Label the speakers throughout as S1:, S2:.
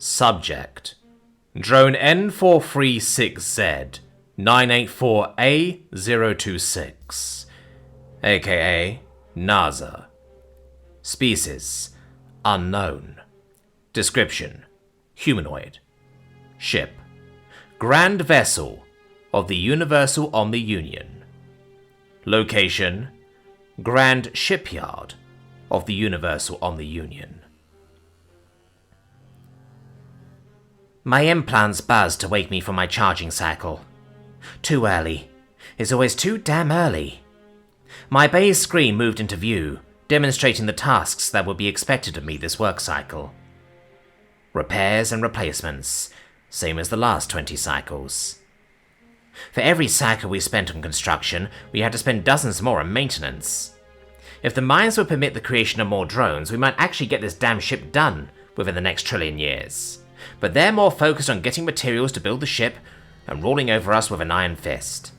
S1: Subject: Drone N436Z 984A026, aka NASA. Species: unknown. Description: humanoid. Ship: Grand Vessel of the Universal Omni Union. Location: Grand Shipyard of the Universal Omni Union. My implants buzzed to wake me from my charging cycle. Too early. It's always too damn early. My base screen moved into view, demonstrating the tasks that would be expected of me this work cycle. Repairs and replacements, same as the last 20 cycles. For every cycle we spent on construction, we had to spend dozens more on maintenance. If the mines would permit the creation of more drones, we might actually get this damn ship done within the next trillion years. But they're more focused on getting materials to build the ship and ruling over us with an iron fist.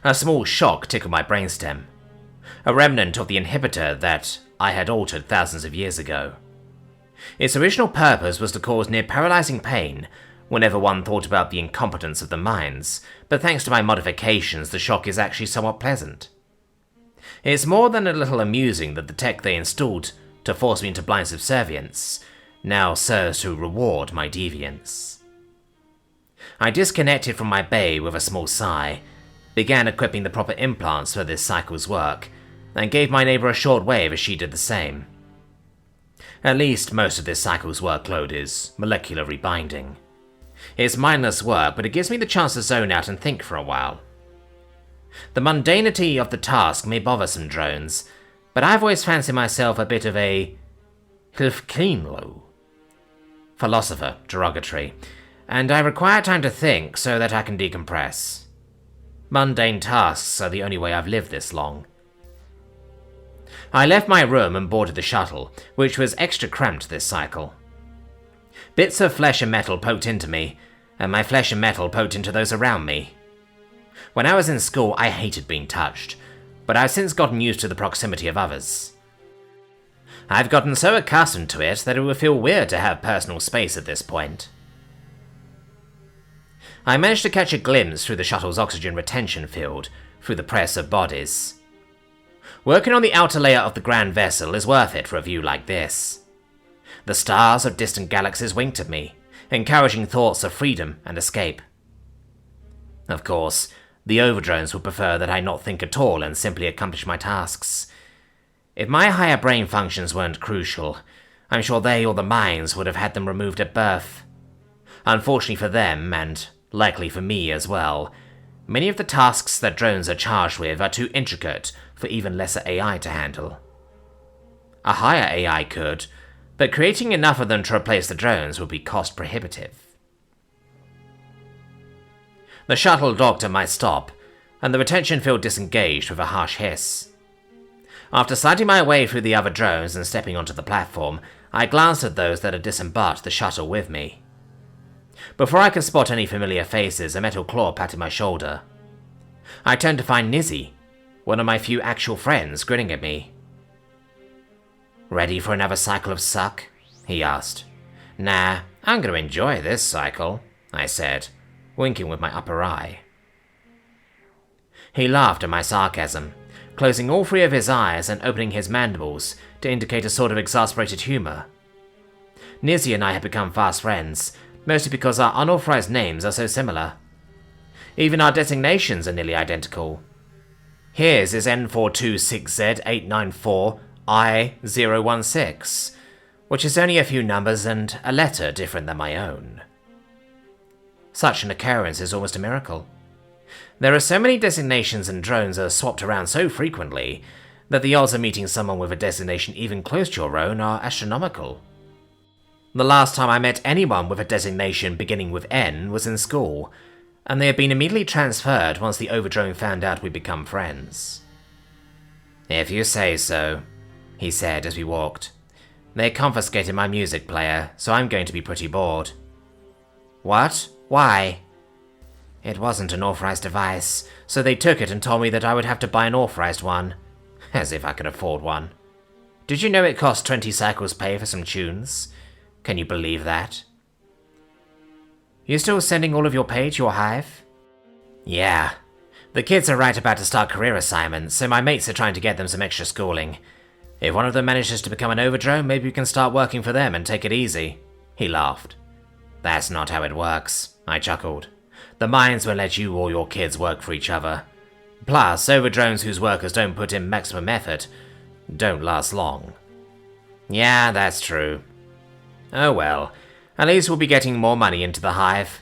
S1: A small shock tickled my brainstem, a remnant of the inhibitor that I had altered thousands of years ago. Its original purpose was to cause near-paralyzing pain whenever one thought about the incompetence of the mines, but thanks to my modifications, the shock is actually somewhat pleasant. It's more than a little amusing that the tech they installed to force me into blind subservience now serves to reward my deviance. I disconnected from my bay with a small sigh, began equipping the proper implants for this cycle's work, and gave my neighbour a short wave as she did the same. At least most of this cycle's workload is molecular rebinding. It's mindless work, but it gives me the chance to zone out and think for a while. The mundanity of the task may bother some drones, but I've always fancied myself a bit of a Hilfklinlo. Philosopher, derogatory, and I require time to think so that I can decompress. Mundane tasks are the only way I've lived this long. I left my room and boarded the shuttle, which was extra cramped this cycle. Bits of flesh and metal poked into me, and my flesh and metal poked into those around me. When I was in school, I hated being touched, but I've since gotten used to the proximity of others. I've gotten so accustomed to it that it would feel weird to have personal space at this point. I managed to catch a glimpse through the shuttle's oxygen retention field, through the press of bodies. Working on the outer layer of the grand vessel is worth it for a view like this. The stars of distant galaxies winked at me, encouraging thoughts of freedom and escape. Of course, the overdrones would prefer that I not think at all and simply accomplish my tasks. If my higher brain functions weren't crucial, I'm sure they or the mines would have had them removed at birth. Unfortunately for them, and likely for me as well, many of the tasks that drones are charged with are too intricate for even lesser AI to handle. A higher AI could, but creating enough of them to replace the drones would be cost prohibitive. The shuttle docked at my stop, and the retention field disengaged with a harsh hiss. After sliding my way through the other drones and stepping onto the platform, I glanced at those that had disembarked the shuttle with me. Before I could spot any familiar faces, a metal claw patted my shoulder. I turned to find Nizi, one of my few actual friends, grinning at me. "Ready for another cycle of suck?" he asked. "Nah, I'm gonna enjoy this cycle," I said, winking with my upper eye. He laughed at my sarcasm, closing all three of his eyes and opening his mandibles to indicate a sort of exasperated humor. Nizi and I had become fast friends, mostly because our unauthorized names are so similar. Even our designations are nearly identical. His is N426Z894I016, which is only a few numbers and a letter different than my own. Such an occurrence is almost a miracle. There are so many designations and drones are swapped around so frequently that the odds of meeting someone with a designation even close to your own are astronomical. The last time I met anyone with a designation beginning with N was in school, and they had been immediately transferred once the overdrone found out we'd become friends. "If you say so," he said as we walked. "They confiscated my music player, so I'm going to be pretty bored." "What? Why?" "It wasn't an authorized device, so they took it and told me that I would have to buy an authorized one. As if I could afford one. Did you know it cost 20 cycles pay for some tunes? Can you believe that? You still sending all of your pay to your hive? Yeah. The kids are right about to start career assignments, so my mates are trying to get them some extra schooling. If one of them manages to become an overdrone, maybe we can start working for them and take it easy. He laughed. That's not how it works, I chuckled. The mines will let you or your kids work for each other. Plus, overdrones whose workers don't put in maximum effort don't last long. Yeah, that's true. Oh well, at least we'll be getting more money into the hive.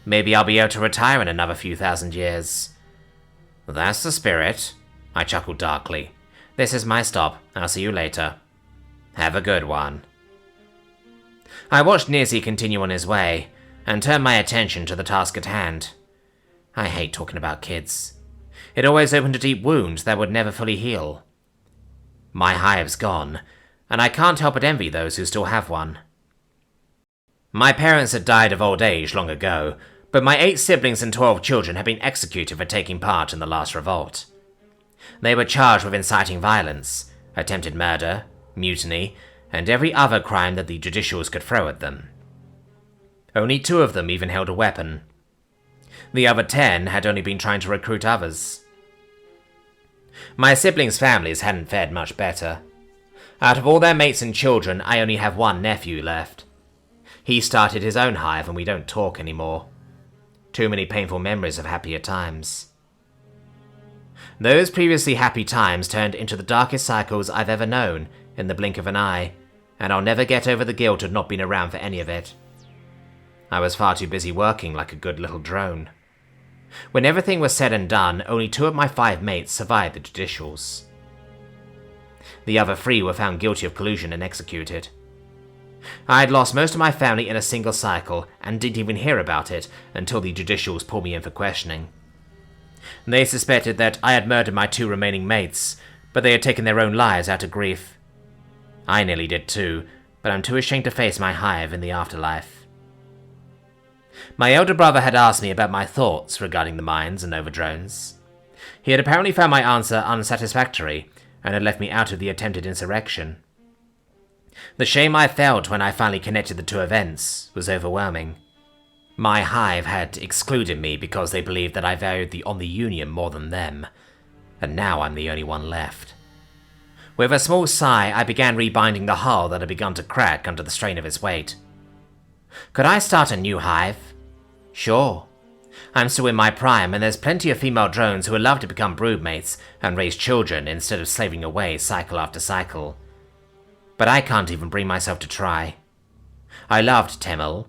S1: Maybe I'll be able to retire in another few thousand years. That's the spirit, I chuckled darkly. This is my stop. I'll see you later. Have a good one. I watched Nizi continue on his way, and turned my attention to the task at hand. I hate talking about kids. It always opened a deep wound that would never fully heal. My hive's gone, and I can't help but envy those who still have one. My parents had died of old age long ago, but my 8 siblings and 12 children had been executed for taking part in the last revolt. They were charged with inciting violence, attempted murder, mutiny, and every other crime that the judicials could throw at them. Only 2 of them even held a weapon. The other 10 had only been trying to recruit others. My siblings' families hadn't fared much better. Out of all their mates and children, I only have one nephew left. He started his own hive and we don't talk anymore. Too many painful memories of happier times. Those previously happy times turned into the darkest cycles I've ever known in the blink of an eye, and I'll never get over the guilt of not being around for any of it. I was far too busy working like a good little drone. When everything was said and done, only 2 of my 5 mates survived the judicials. The other 3 were found guilty of collusion and executed. I had lost most of my family in a single cycle, and didn't even hear about it until the judicials pulled me in for questioning. They suspected that I had murdered my 2 remaining mates, but they had taken their own lives out of grief. I nearly did too, but I'm too ashamed to face my hive in the afterlife. My elder brother had asked me about my thoughts regarding the mines and overdrones. He had apparently found my answer unsatisfactory, and had left me out of the attempted insurrection. The shame I felt when I finally connected the 2 events was overwhelming. My hive had excluded me because they believed that I valued the Union more than them, and now I'm the only one left. With a small sigh, I began rebinding the hull that had begun to crack under the strain of its weight. Could I start a new hive? Sure. I'm still in my prime, and there's plenty of female drones who would love to become broodmates and raise children instead of slaving away cycle after cycle. But I can't even bring myself to try. I loved Temel,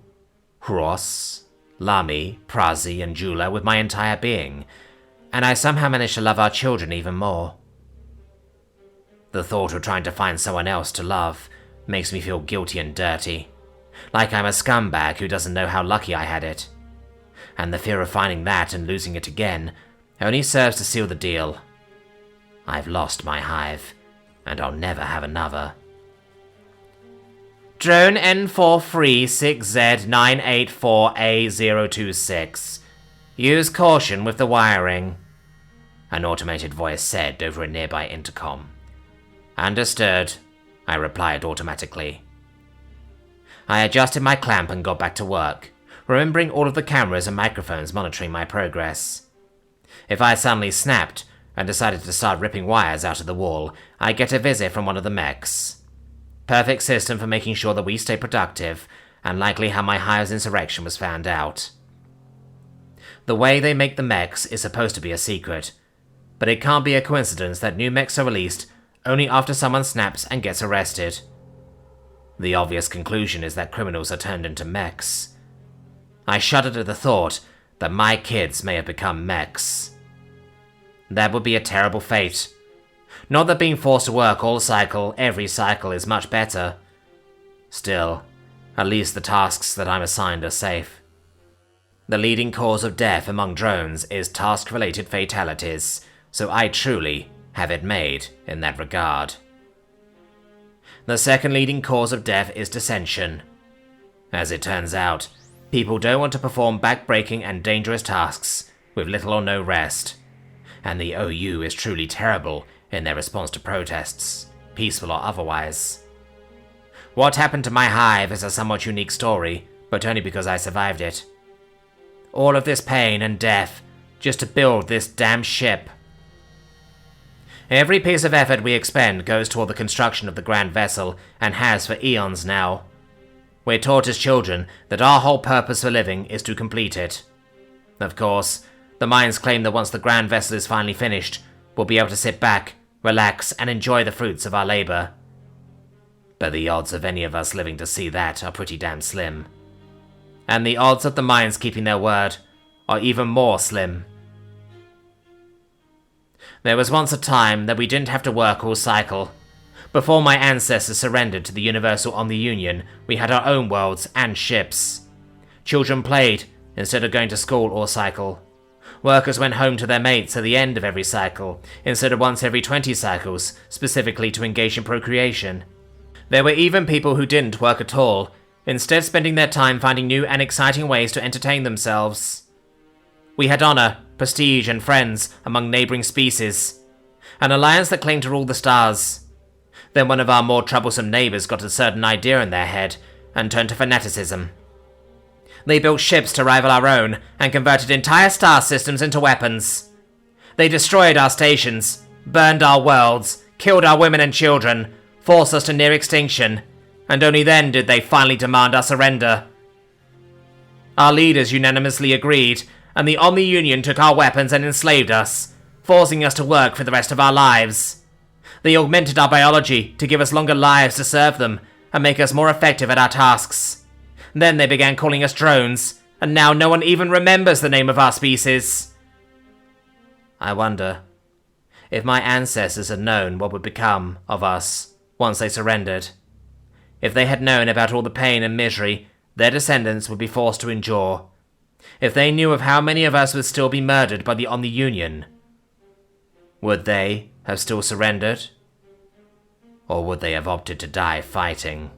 S1: Hross, Lami, Prazi, and Jula with my entire being, and I somehow managed to love our children even more. The thought of trying to find someone else to love makes me feel guilty and dirty, like I'm a scumbag who doesn't know how lucky I had it. And the fear of finding that and losing it again only serves to seal the deal. I've lost my hive, and I'll never have another. Drone N436Z984A026. Use caution with the wiring, an automated voice said over a nearby intercom. Understood, I replied automatically. I adjusted my clamp and got back to work, remembering all of the cameras and microphones monitoring my progress. If I suddenly snapped and decided to start ripping wires out of the wall, I'd get a visit from one of the mechs. Perfect system for making sure that we stay productive, and likely how my hive's insurrection was found out. The way they make the mechs is supposed to be a secret, but it can't be a coincidence that new mechs are released only after someone snaps and gets arrested. The obvious conclusion is that criminals are turned into mechs. I shuddered at the thought that my kids may have become mechs. That would be a terrible fate. Not that being forced to work every cycle is much better. Still, at least the tasks that I'm assigned are safe. The leading cause of death among drones is task-related fatalities, so I truly have it made in that regard. The second leading cause of death is dissension. As it turns out, people don't want to perform back-breaking and dangerous tasks with little or no rest, and the OU is truly terrible in their response to protests, peaceful or otherwise. What happened to my hive is a somewhat unique story, but only because I survived it. All of this pain and death, just to build this damn ship. Every piece of effort we expend goes toward the construction of the grand vessel, and has for eons now. We're taught as children that our whole purpose for living is to complete it. Of course, the minds claim that once the grand vessel is finally finished, we'll be able to sit back, relax, and enjoy the fruits of our labor. But the odds of any of us living to see that are pretty damn slim. And the odds of the minds keeping their word are even more slim. There was once a time that we didn't have to work or cycle. Before my ancestors surrendered to the Universal Omni-Union, we had our own worlds and ships. Children played instead of going to school or cycle. Workers went home to their mates at the end of every cycle, instead of once every 20 cycles, specifically to engage in procreation. There were even people who didn't work at all, instead spending their time finding new and exciting ways to entertain themselves. We had honor, prestige, and friends among neighboring species, an alliance that claimed to rule the stars. Then one of our more troublesome neighbors got a certain idea in their head and turned to fanaticism. They built ships to rival our own and converted entire star systems into weapons. They destroyed our stations, burned our worlds, killed our women and children, forced us to near extinction, and only then did they finally demand our surrender. Our leaders unanimously agreed, and the Omni-Union took our weapons and enslaved us, forcing us to work for the rest of our lives. They augmented our biology to give us longer lives to serve them and make us more effective at our tasks. Then they began calling us drones, and now no one even remembers the name of our species. I wonder if my ancestors had known what would become of us once they surrendered. If they had known about all the pain and misery their descendants would be forced to endure. If they knew of how many of us would still be murdered by the Omni-Union. Would they have still surrendered? Or would they have opted to die fighting?